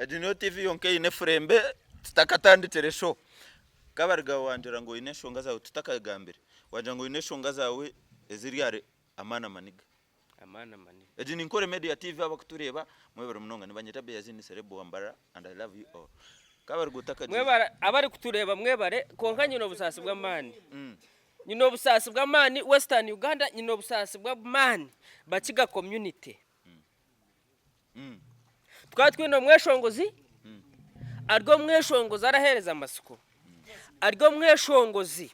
Junior TV yonke ine frembe tutakatandikire show kabarga wanjira ngo ine shonga zawe tutakagambire waje ngo ine shonga zawe eziriyare amana maniga ejini nkore media TV abakutureba mwebara munonga nibanyeta Beyazini Serebo Wambara and I love you all kabarga utaka mwebara abari kutureba mwebare konka nyino busasi bw'amani nyino busasi bw'amani Western Uganda nyino busasi bw'amani bakiga community twatwino mweshongozi argo mweshongozi arahereza amasuko argo mweshongozi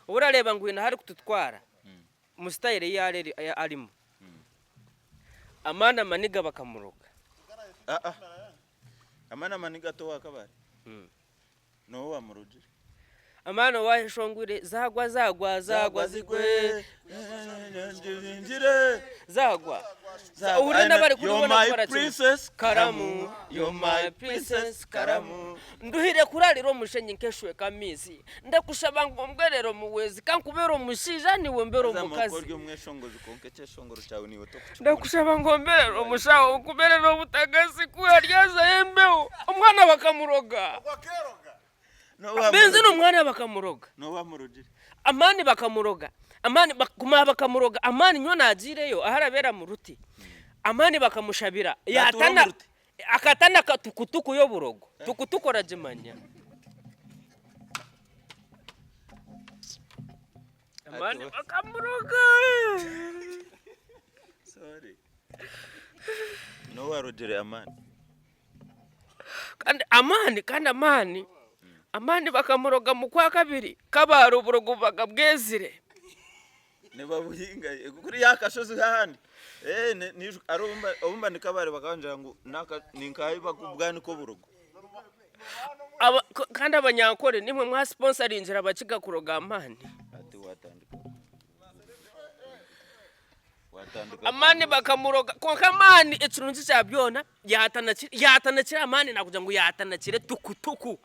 urareba ngo ina hari kututwara mu style yare arimo amana maniga bakamuroga amana maniga to wakabari no wamurujire amana waheshongwire zagwa zigwe njire zagwa uri nabari kuribona kwa princess karamu you're my princess karamu nduhire kurariro mushenye nkeshwe kamizi ndakushaba ngombwerero muwezi kankubero mushija ni wombero mukazi zamukoryo mweshongozi konkeche shongoro cyawe niwe to ndakushaba ngombero mushaho kuberero butagasi kuharyaza yembeo umwana bakamuroga benzi n'umwana bakamuroga no wamurujire amani bakamuroga amani bakuma bakamuroga amani nyo nagireyo aharabera mu ruti amani bakamushabira yatana akatana katukutuku yo burogo tukutukora jimanya amani bakamuroga sorry no warujire amani kandi amani bakamuroga mu kwa kabiri kabaro burogo bagabwezire ne babuhinga kuri yakashozi hahandi ni arumba nikabare bakanja ngo naka ninkayi bakubwani ko burogo kandi abanyankore nimwe mwa sponsoringira abakiga kuroga amani ati watandika amani bakamuroga konka amani ecurunzi cyabyona yatanakira amani nakuja ngo yatanakire tukutuku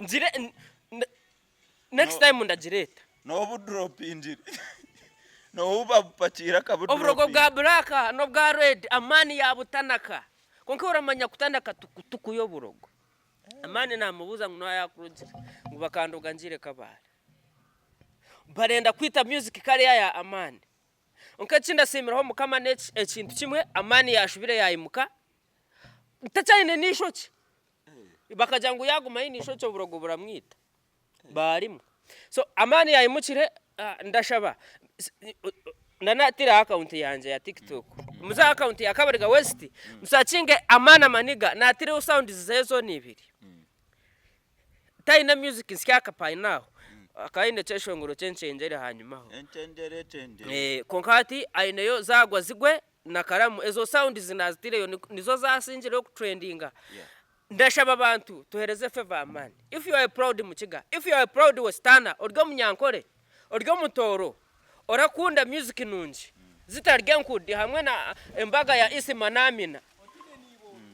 nzire next time ndagireta no bu drop injiri no uba pakira kabu drop obrogo bwa black no bwa red amani yabutanaka konka uramanya kutanaka tukutuku yo burogo amani namubuza ngo yakurujira ngo bakandoga njire kabare barenda kwita music career ya amani unkachinda simiraho mukama ekintu kimwe amani yashubire yayimuka tacyane nishoki bakaja ngo yaguma yinishoki burogo buramwita barimo so amani yayimukire ndashaba nanatira account yanje ya TikTok muza account ya Kabariga West musacinge amana maniga natire sound zezo nibiri taina music nsyaka pai naho akaine cheshongoro chenchengere hanyuma ho konkati aineyo zagwa zigwe na karamu ezo sound zinazitire yo nizo zasingire ku trendinga ndashaba abantu tuhereze favor amani if you are proud mukiga if you are proud westana orgo munyankore orgo mutoro orakunda music nunji zitarya nkudi hamwe na embaga ya isimanamina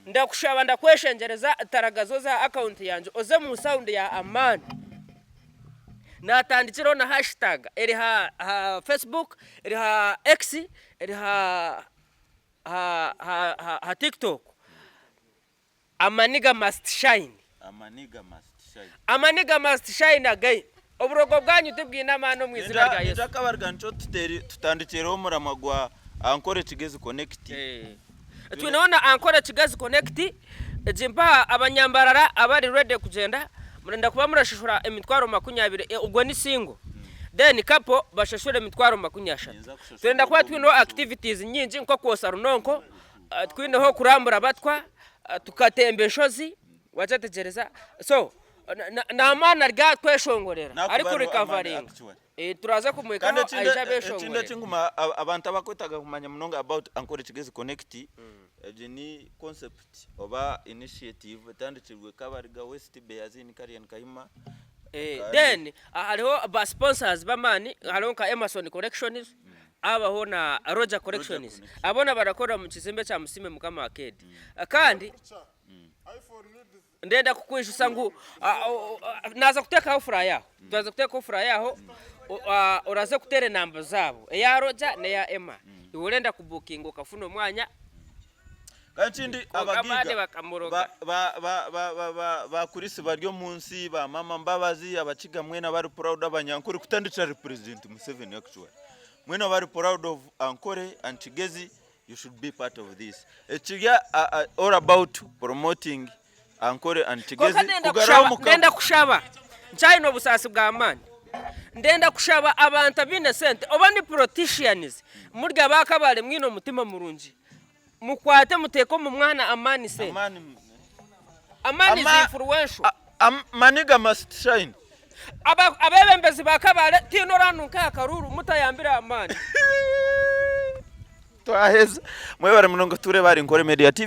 ndakushaba ndakweshengereza taragazo za account yanje oze mu sound ya amani natandikiro na hashtag eri ha Facebook eri ha X eri ha TikTok amaniga must shine amaniga must shine again obrogo bwanyu tubwina amano mwizira rya Yesu ndakabarga nco tutandikiro muramagwa ankore kigezi connect twinaona ankore kigezi connect jimpa abanyambarara abari ready kugenda murenda kuba murashishura emitwaro 20 ubwo ni single then kapo bashashura emitwaro 20 twenda kuba twino activities nyinji nko kosa runonko twino kurambura batwa tukatembeshozi wachategereza so na amana rya tweshongorera ariko recovering turaza kumwekano aisha beshongorera kinda kinguma abantu abakwitaga kumanya munonga about ankore kigezi connect ni concept oba initiative tandikirwe Kabariga West Beyazini Karian Kahima then hariho ba sponsors bamani hariho ka Emerson Collections abaho na Roger Collections abona barakora mu kizimbe cya Musime mukama arcade kandi ndenda kukwishusa ngo naza kuteka offer yaho tuza kuteka offer yaho uraze kutere namba zabo ya Roger na ya Emma urenda kubooking ukafuno mwanya Kanchindi abandi abagiga bakamuroga ba kurisi baryo munsi ba mama Mbabazi abakiga mwena bari proud abanyankore kutandikira President Museveni actually mwena bari proud of Ankore and Kigezi. You should be part of this. Echiga all about promoting Ankore and Kigezi. Ndenda kushaba nchaino busasi bwa Amani. Ndenda kushaba abantu bine sente obandi politicians murya bakabale mwino mutima murungi mukwate muteko mu mwana Amani se Amani is influential. Maniga must shine. Abebembezi bakabale tino ranuka karuru mutayambira Amani. Twaheza mwe bari munongo ture bari Nkore Media TV.